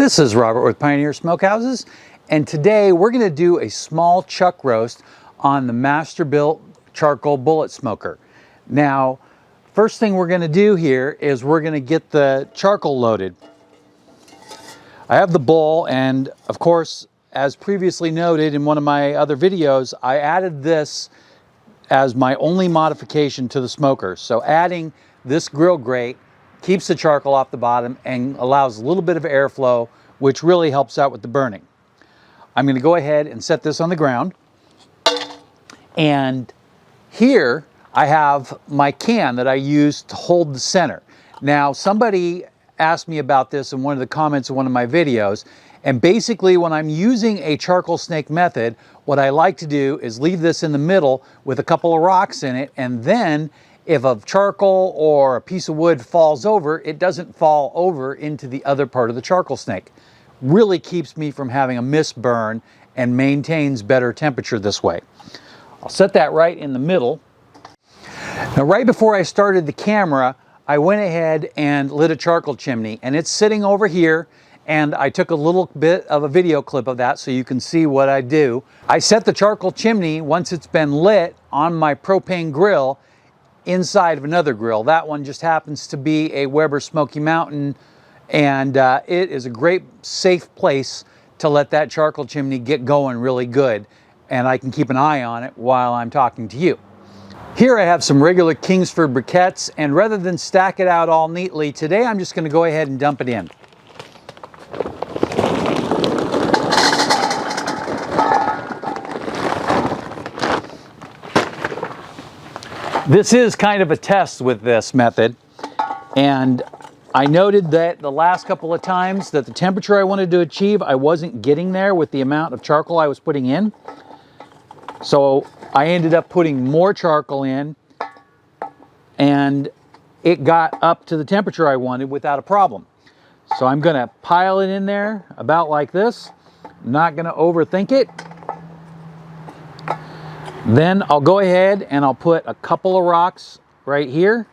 This is Robert with Pioneer Smokehouses, and today we're going to do a small chuck roast on the Masterbuilt charcoal bullet smoker. Now, first thing we're going to do here is we're going to get the charcoal loaded. I have the bowl, and of course, as previously noted in one of my other videos, I added this as my only modification to the smoker. So adding this grill grate keeps the charcoal off the bottom and allows a little bit of airflow, which really helps out with the burning. I'm going to go ahead and set this on the ground. And here I have my can that I use to hold the center. Now, somebody asked me about this in one of the comments in one of my videos. And basically, when I'm using a charcoal snake method, what I like to do is leave this in the middle with a couple of rocks in it, and then if a charcoal or a piece of wood falls over, it doesn't fall over into the other part of the charcoal snake. Really keeps me from having a misburn and maintains better temperature this way. I'll set that right in the middle. Now, right before I started the camera, I went ahead and lit a charcoal chimney, and it's sitting over here, and I took a little bit of a video clip of that so you can see what I do. I set the charcoal chimney, once it's been lit, on my propane grill inside of another grill. That one just happens to be a Weber Smoky Mountain, and it is a great safe place to let that charcoal chimney get going really good, and I can keep an eye on it while I'm talking to you. Here I have some regular Kingsford briquettes, and rather than stack it out all neatly, today I'm just going to go ahead and dump it in. This is kind of a test with this method, and I noted that the last couple of times that the temperature I wanted to achieve, I wasn't getting there with the amount of charcoal I was putting in. So I ended up putting more charcoal in, and it got up to the temperature I wanted without a problem. So I'm going to pile it in there about like this. I'm not going to overthink it. Then I'll go ahead and I'll put a couple of rocks right here.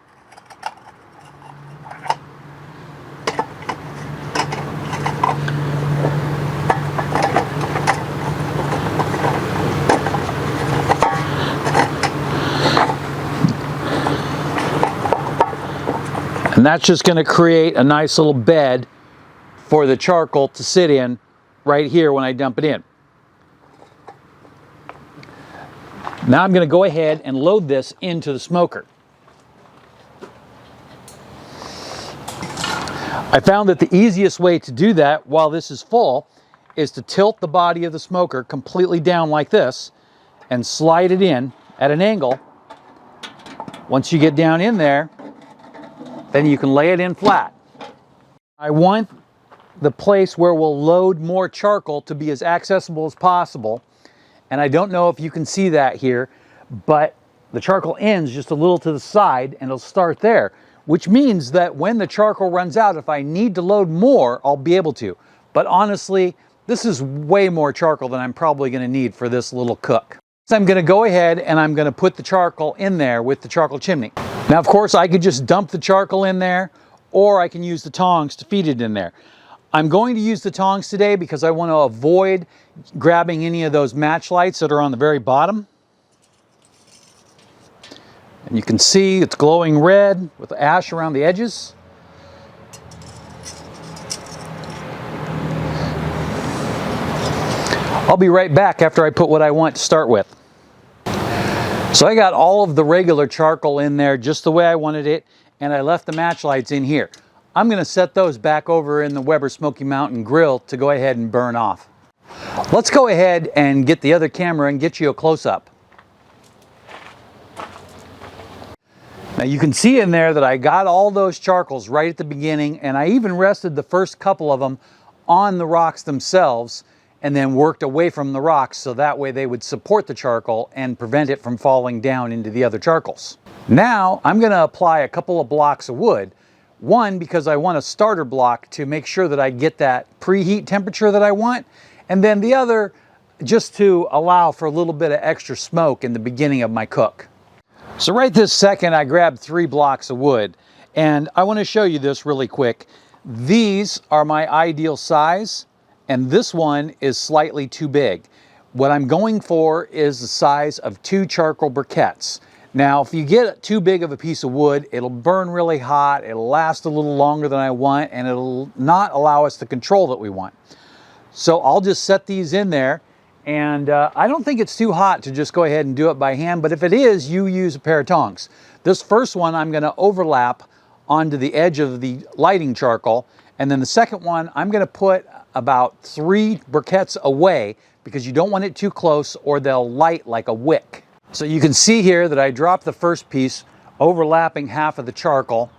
And that's just going to create a nice little bed for the charcoal to sit in right here when I dump it in. Now I'm going to go ahead and load this into the smoker. I found that the easiest way to do that while this is full is to tilt the body of the smoker completely down like this and slide it in at an angle. Once you get down in there, then you can lay it in flat. I want the place where we'll load more charcoal to be as accessible as possible. And I don't know if you can see that here, but the charcoal ends just a little to the side and it'll start there, which means that when the charcoal runs out, if I need to load more, I'll be able to. But honestly, this is way more charcoal than I'm probably going to need for this little cook. So I'm going to go ahead and I'm going to put the charcoal in there with the charcoal chimney. Now, of course, I could just dump the charcoal in there, or I can use the tongs to feed it in there. I'm going to use the tongs today because I want to avoid grabbing any of those match lights that are on the very bottom. And you can see it's glowing red with ash around the edges. I'll be right back after I put what I want to start with. So I got all of the regular charcoal in there just the way I wanted it, and I left the match lights in here. I'm going to set those back over in the Weber Smoky Mountain grill to go ahead and burn off. Let's go ahead and get the other camera and get you a close-up. Now you can see in there that I got all those charcoals right at the beginning, and I even rested the first couple of them on the rocks themselves and then worked away from the rocks so that way they would support the charcoal and prevent it from falling down into the other charcoals. Now I'm going to apply a couple of blocks of wood. One, because I want a starter block to make sure that I get that preheat temperature that I want, and then the other just to allow for a little bit of extra smoke in the beginning of my cook. So right this second I grabbed 3 blocks of wood, and I want to show you this really quick. These are my ideal size, and this one is slightly too big. What I'm going for is the size of 2 charcoal briquettes. Now, if you get too big of a piece of wood, it'll burn really hot, it'll last a little longer than I want, and it'll not allow us the control that we want. So I'll just set these in there, and I don't think it's too hot to just go ahead and do it by hand, but if it is, you use a pair of tongs. This first one I'm going to overlap onto the edge of the lighting charcoal, and then the second one I'm going to put about 3 briquettes away because you don't want it too close or they'll light like a wick. So you can see here that I dropped the first piece overlapping half of the charcoal,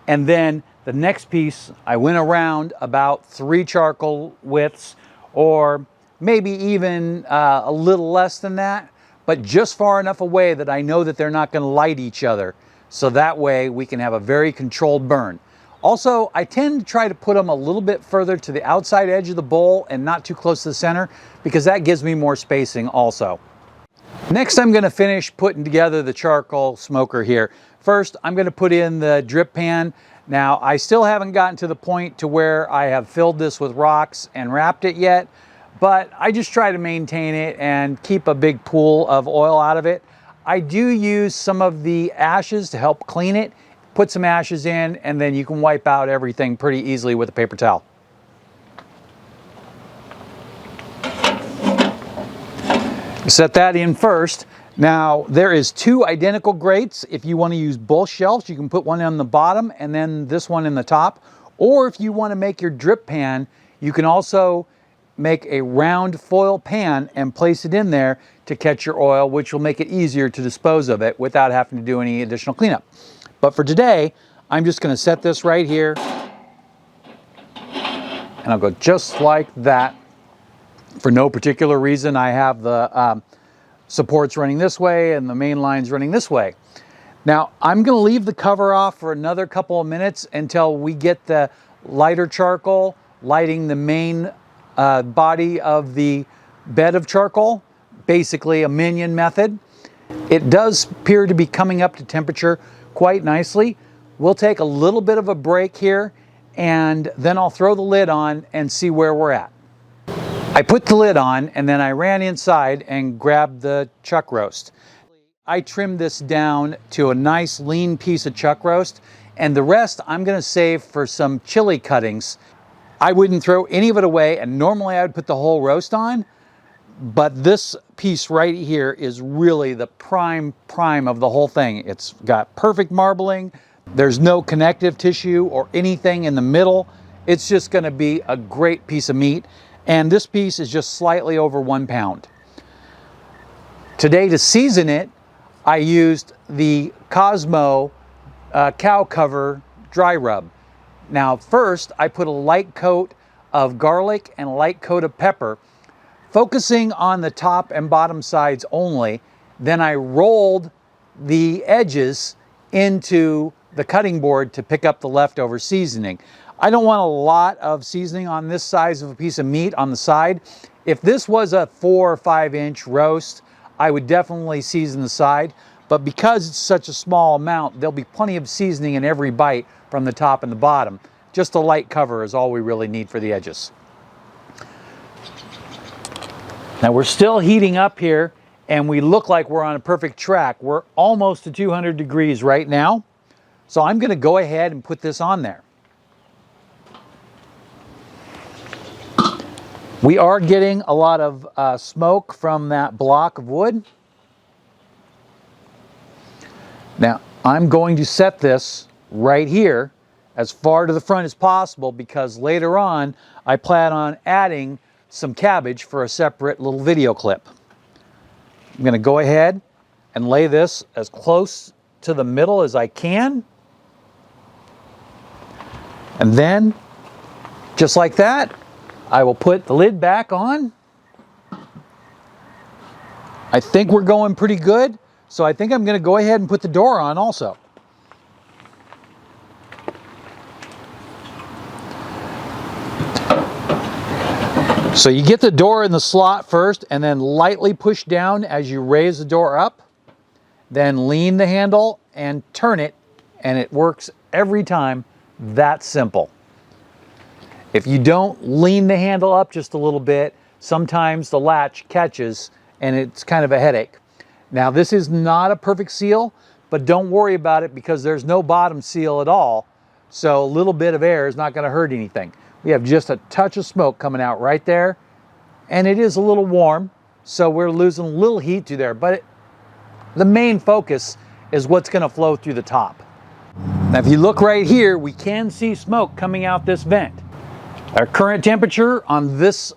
and then the next piece I went around about 3 charcoal widths, or maybe even a little less than that, but just far enough away that I know that they're not going to light each other. So that way we can have a very controlled burn. Also, I tend to try to put them a little bit further to the outside edge of the bowl and not too close to the center, because that gives me more spacing also. Next, I'm going to finish putting together the charcoal smoker here. First, I'm going to put in the drip pan. Now, I still haven't gotten to the point to where I have filled this with rocks and wrapped it yet, but I just try to maintain it and keep a big pool of oil out of it. I do use some of the ashes to help clean it. Put some ashes in, and then you can wipe out everything pretty easily with a paper towel. Set that in first. Now, there is 2 identical grates. If you want to use both shelves, you can put one on the bottom and then this one in the top. Or if you want to make your drip pan, you can also make a round foil pan and place it in there to catch your oil, which will make it easier to dispose of it without having to do any additional cleanup. But for today, I'm just going to set this right here, and I'll go just like that. For no particular reason, I have the supports running this way and the main lines running this way. Now, I'm going to leave the cover off for another couple of minutes until we get the lighter charcoal lighting the main body of the bed of charcoal, basically a minion method. It does appear to be coming up to temperature quite nicely. We'll take a little bit of a break here, and then I'll throw the lid on and see where we're at. I put the lid on, and then I ran inside and grabbed the chuck roast. I trimmed this down to a nice lean piece of chuck roast, and the rest I'm going to save for some chili cuttings. I wouldn't throw any of it away, and normally I would put the whole roast on, but this piece right here is really the prime of the whole thing. It's got perfect marbling. There's no connective tissue or anything in the middle. It's just going to be a great piece of meat. And this piece is just slightly over 1 pound. Today, to season it, I used the Cosmo cow cover dry rub. Now, first, I put a light coat of garlic and a light coat of pepper, focusing on the top and bottom sides only. Then I rolled the edges into the cutting board to pick up the leftover seasoning. I don't want a lot of seasoning on this size of a piece of meat on the side. If this was a 4 or 5 inch roast, I would definitely season the side. But because it's such a small amount, there'll be plenty of seasoning in every bite from the top and the bottom. Just a light cover is all we really need for the edges. Now we're still heating up here, and we look like we're on a perfect track. We're almost to 200 degrees right now. So I'm going to go ahead and put this on there. We are getting a lot of smoke from that block of wood. Now, I'm going to set this right here as far to the front as possible, because later on I plan on adding some cabbage for a separate little video clip. I'm going to go ahead and lay this as close to the middle as I can. And then, just like that, I will put the lid back on. I think we're going pretty good, so I think I'm going to go ahead and put the door on also. So you get the door in the slot first, and then lightly push down as you raise the door up. Then lean the handle and turn it, and it works every time. That simple. If you don't lean the handle up just a little bit, sometimes the latch catches and it's kind of a headache. Now this is not a perfect seal, but don't worry about it because there's no bottom seal at all. So a little bit of air is not going to hurt anything. We have just a touch of smoke coming out right there, and it is a little warm, so we're losing a little heat through there, but the main focus is what's going to flow through the top. Now if you look right here, we can see smoke coming out this vent. Our current temperature on this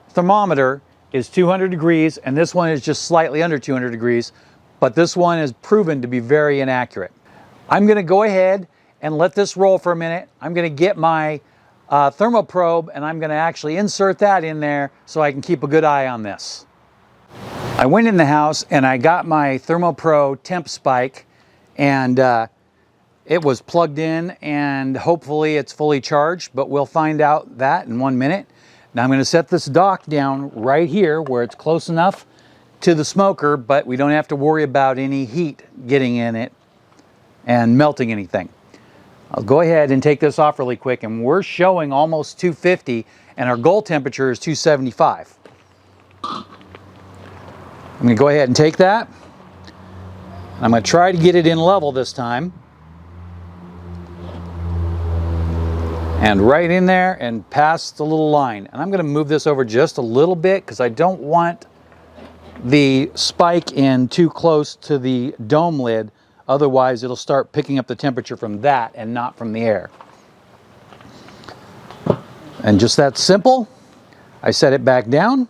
thermometer is 200 degrees, and this one is just slightly under 200 degrees, but this one is proven to be very inaccurate. I'm going to go ahead and let this roll for a minute. I'm going to get my thermal probe, and I'm going to actually insert that in there so I can keep a good eye on this. I went in the house and I got my ThermoPro temp spike, and it was plugged in, and hopefully it's fully charged, but we'll find out that in 1 minute. Now I'm going to set this dock down right here where it's close enough to the smoker, but we don't have to worry about any heat getting in it and melting anything. I'll go ahead and take this off really quick, and we're showing almost 250 and our goal temperature is 275. I'm going to go ahead and take that. I'm going to try to get it in level this time. And right in there and past the little line. And I'm going to move this over just a little bit because I don't want the spike in too close to the dome lid. Otherwise, it'll start picking up the temperature from that and not from the air. And just that simple. I set it back down.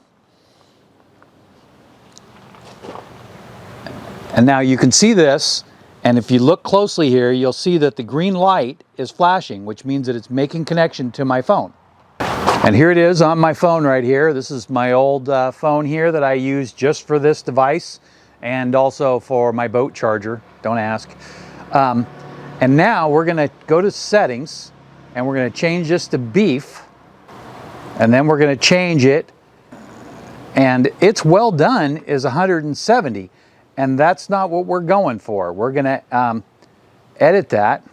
And now you can see this, and if you look closely here, you'll see that the green light is flashing, which means that it's making connection to my phone. And here it is on my phone right here. This is my old phone here that I use just for this device and also for my boat charger. Don't ask. And now we're going to go to settings, and we're going to change this to beef, and then we're going to change it, and it's well done is 170, and that's not what we're going for. We're going to edit that.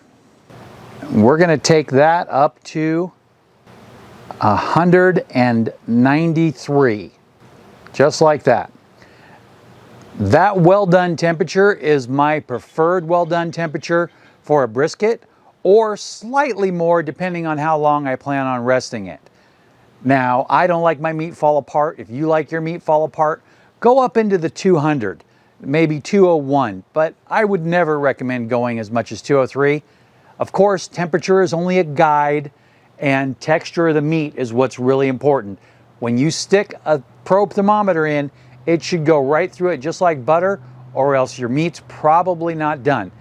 We're going to take that up to 193, just like that. That well done temperature is my preferred well done temperature for a brisket, or slightly more depending on how long I plan on resting it. Now, I don't like my meat fall apart. If you like your meat fall apart, go up into the 200, maybe 201, but I would never recommend going as much as 203. Of course, temperature is only a guide, and texture of the meat is what's really important. When you stick a probe thermometer in, it should go right through it just like butter, or else your meat's probably not done.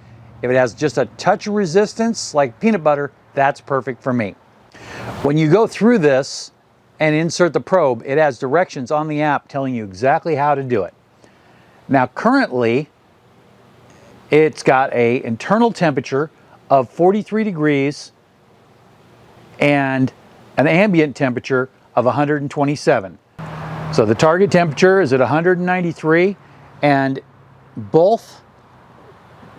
If it has just a touch of resistance like peanut butter, that's perfect for me. When you go through this and insert the probe, it has directions on the app telling you exactly how to do it. Now currently, it's got an internal temperature of 43 degrees and an ambient temperature of 127. So the target temperature is at 193, and both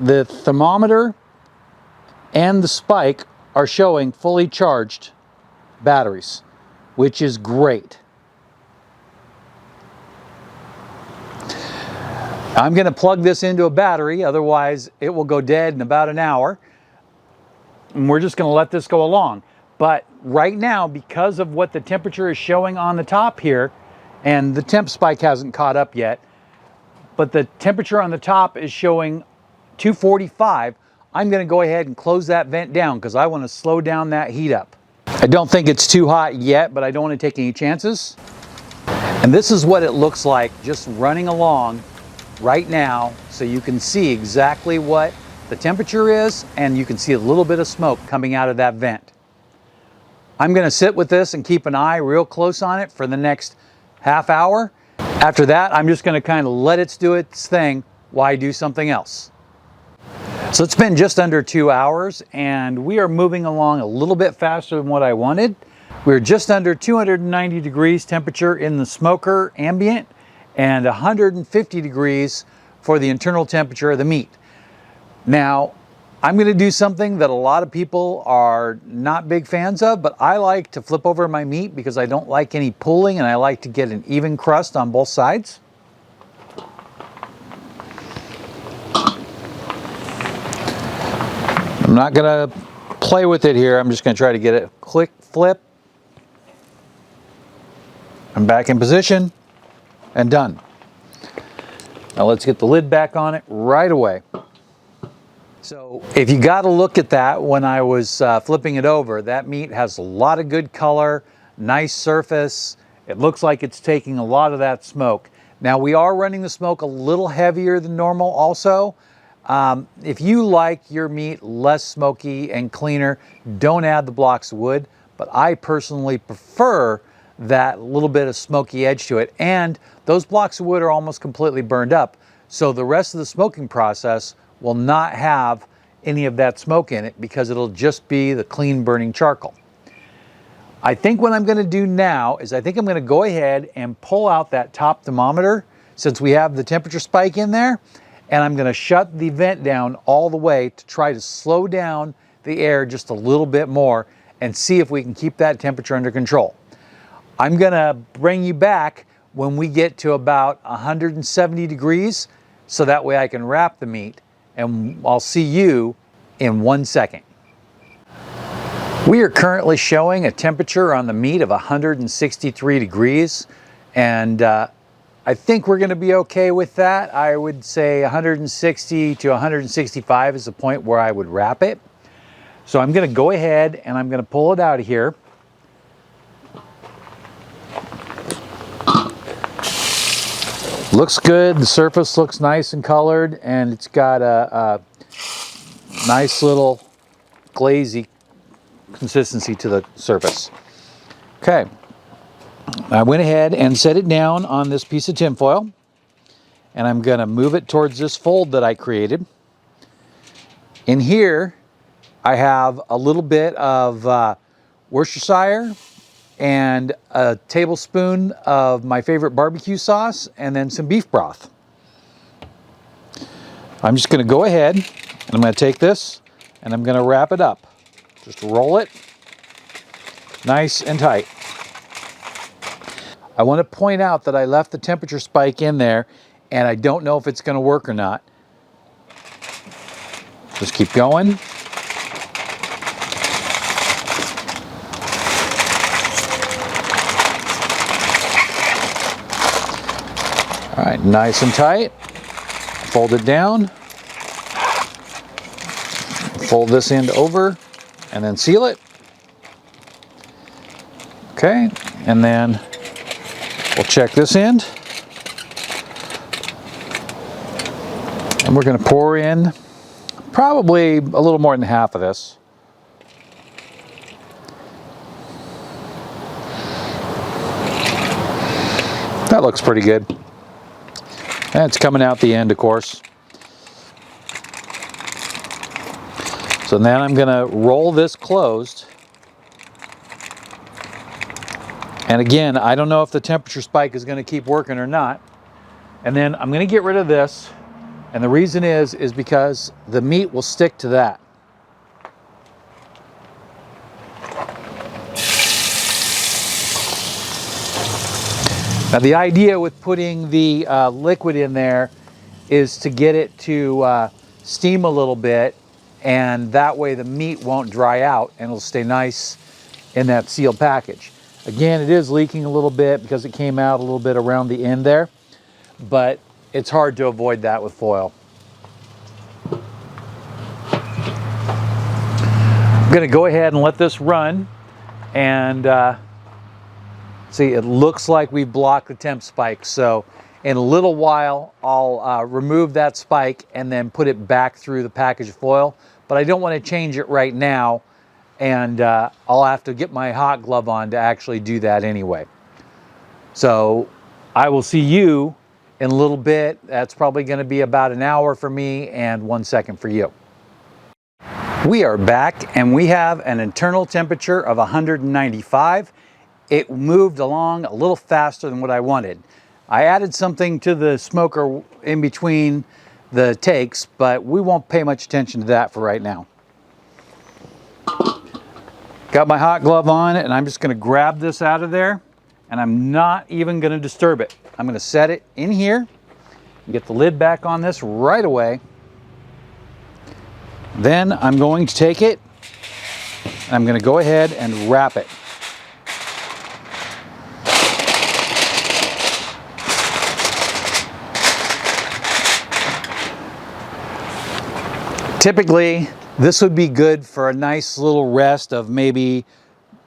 the thermometer and the spike are showing fully charged batteries, which is great. I'm going to plug this into a battery, otherwise it will go dead in about an hour. And we're just going to let this go along. But right now, because of what the temperature is showing on the top here, and the temp spike hasn't caught up yet, but the temperature on the top is showing 245, I'm going to go ahead and close that vent down because I want to slow down that heat up. I don't think it's too hot yet, but I don't want to take any chances. And this is what it looks like just running along right now, so you can see exactly what the temperature is, and you can see a little bit of smoke coming out of that vent. I'm going to sit with this and keep an eye real close on it for the next half hour. After that, I'm just going to kind of let it do its thing while I do something else. So it's been just under 2 hours, and we are moving along a little bit faster than what I wanted. We're just under 290 degrees temperature in the smoker ambient, and 150 degrees for the internal temperature of the meat. Now, I'm going to do something that a lot of people are not big fans of, but I like to flip over my meat because I don't like any pulling and I like to get an even crust on both sides. I'm not going to play with it here. I'm just going to try to get it click, flip. I'm back in position and done. Now let's get the lid back on it right away. So if you got to look at that when I was flipping it over, that meat has a lot of good color, nice surface. It looks like it's taking a lot of that smoke. Now we are running the smoke a little heavier than normal also. If you like your meat less smoky and cleaner, don't add the blocks of wood, but I personally prefer that little bit of smoky edge to it. And those blocks of wood are almost completely burned up, so the rest of the smoking process will not have any of that smoke in it because it'll just be the clean burning charcoal. I think what I'm going to do now is I think I'm going to go ahead and pull out that top thermometer since we have the temperature spike in there, and I'm going to shut the vent down all the way to try to slow down the air just a little bit more and see if we can keep that temperature under control. I'm going to bring you back when we get to about 170 degrees so that way I can wrap the meat, and I'll see you in 1 second. We are currently showing a temperature on the meat of 163 degrees, and I think we're going to be okay with that. I would say 160 to 165 is the point where I would wrap it. So I'm going to go ahead and I'm going to pull it out of here. Looks good, the surface looks nice and colored, and it's got a nice little glazy consistency to the surface. Okay, I went ahead and set it down on this piece of tin foil, and I'm going to move it towards this fold that I created. In here, I have a little bit of Worcestershire and a tablespoon of my favorite barbecue sauce, and then some beef broth. I'm just going to go ahead and I'm going to take this and I'm going to wrap it up. Just roll it nice and tight. I want to point out that I left the temperature spike in there and I don't know if it's going to work or not. Just keep going. All right, nice and tight. Fold it down. Fold this end over and then seal it. Okay, and then we'll check this end. And we're going to pour in probably a little more than half of this. That looks pretty good. And it's coming out the end, of course. So then I'm going to roll this closed. And again, I don't know if the temperature spike is going to keep working or not. And then I'm going to get rid of this. And the reason is because the meat will stick to that. Now the idea with putting the liquid in there is to get it to steam a little bit, and that way the meat won't dry out and it'll stay nice in that sealed package. Again, it is leaking a little bit because it came out a little bit around the end there, but it's hard to avoid that with foil. I'm going to go ahead and let this run, and see, it looks like we've blocked the temp spike. So in a little while, I'll remove that spike and then put it back through the package of foil. But I don't want to change it right now, and I'll have to get my hot glove on to actually do that anyway. So I will see you in a little bit. That's probably going to be about an hour for me and 1 second for you. We are back, and we have an internal temperature of 195. It moved along a little faster than what I wanted. I added something to the smoker in between the takes, but we won't pay much attention to that for right now. Got my hot glove on, and I'm just going to grab this out of there, and I'm not even going to disturb it. I'm going to set it in here, get the lid back on this right away. Then I'm going to take it, and I'm going to go ahead and wrap it. Typically, this would be good for a nice little rest of maybe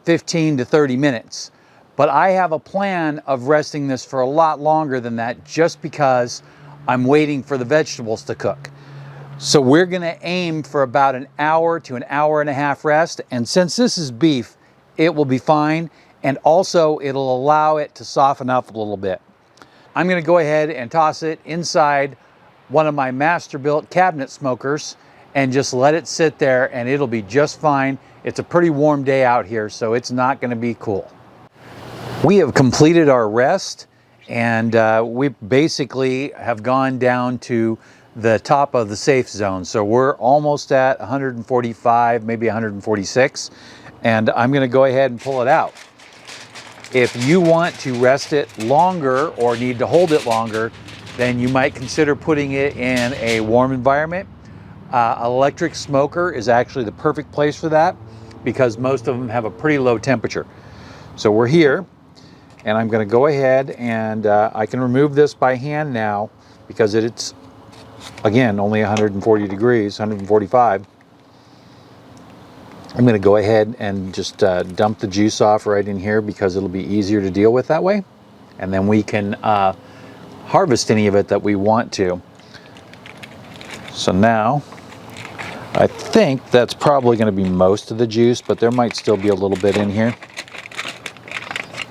15 to 30 minutes. But I have a plan of resting this for a lot longer than that just because I'm waiting for the vegetables to cook. So we're gonna aim for about an hour to an hour and a half rest. And since this is beef, it will be fine. And also it'll allow it to soften up a little bit. I'm gonna go ahead and toss it inside one of my Masterbuilt cabinet smokers and just let it sit there, and it'll be just fine. It's a pretty warm day out here, so it's not gonna be cool. We have completed our rest, and we basically have gone down to the top of the safe zone. So we're almost at 145, maybe 146, and I'm gonna go ahead and pull it out. If you want to rest it longer or need to hold it longer, then you might consider putting it in a warm environment. Electric smoker is actually the perfect place for that because most of them have a pretty low temperature. So we're here, and I'm going to go ahead and I can remove this by hand now because it's, again, only 140 degrees, 145. I'm going to go ahead and just dump the juice off right in here because it'll be easier to deal with that way. And then we can harvest any of it that we want to. So now, I think that's probably going to be most of the juice, but there might still be a little bit in here.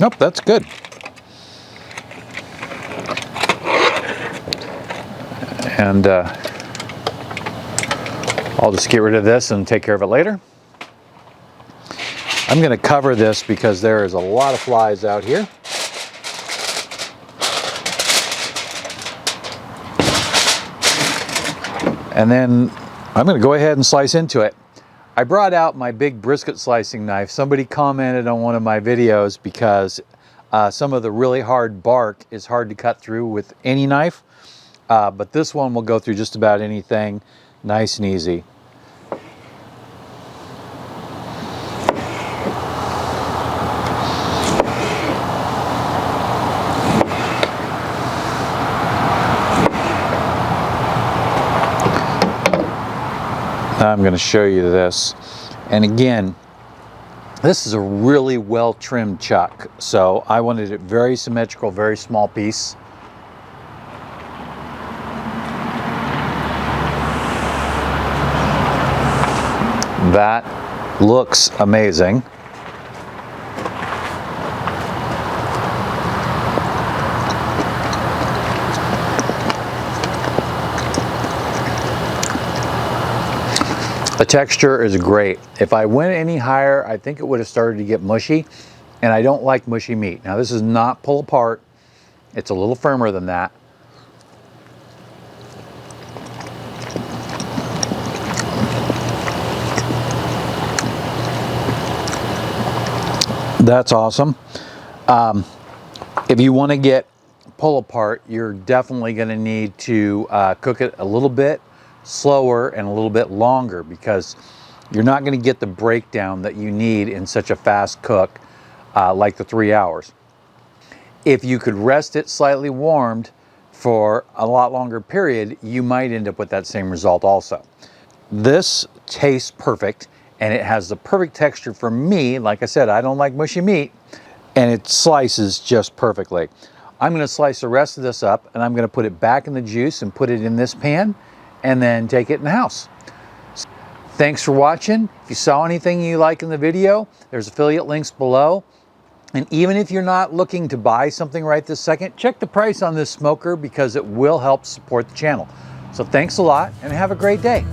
Nope, that's good. And I'll just get rid of this and take care of it later. I'm going to cover this because there is a lot of flies out here. And then I'm going to go ahead and slice into it. I brought out my big brisket slicing knife. Somebody commented on one of my videos because some of the really hard bark is hard to cut through with any knife. But this one will go through just about anything, nice and easy. I'm going to show you this, and again, this is a really well trimmed chuck, so I wanted it very symmetrical, very small piece. That looks amazing. The texture is great. If I went any higher, I think it would have started to get mushy, and I don't like mushy meat. Now this is not pull apart. It's a little firmer than that. That's awesome. If you want to get pull apart, you're definitely going to need to cook it a little bit slower and a little bit longer because you're not going to get the breakdown that you need in such a fast cook like the 3 hours. If you could rest it slightly warmed for a lot longer period, you might end up with that same result also. This tastes perfect, and it has the perfect texture for me. Like I said, I don't like mushy meat, and it slices just perfectly. I'm going to slice the rest of this up, and I'm going to put it back in the juice and put it in this pan and then take it in the house. Thanks for watching. If you saw anything you like in the video, there's affiliate links below. And even if you're not looking to buy something right this second, check the price on this smoker because it will help support the channel. So thanks a lot and have a great day.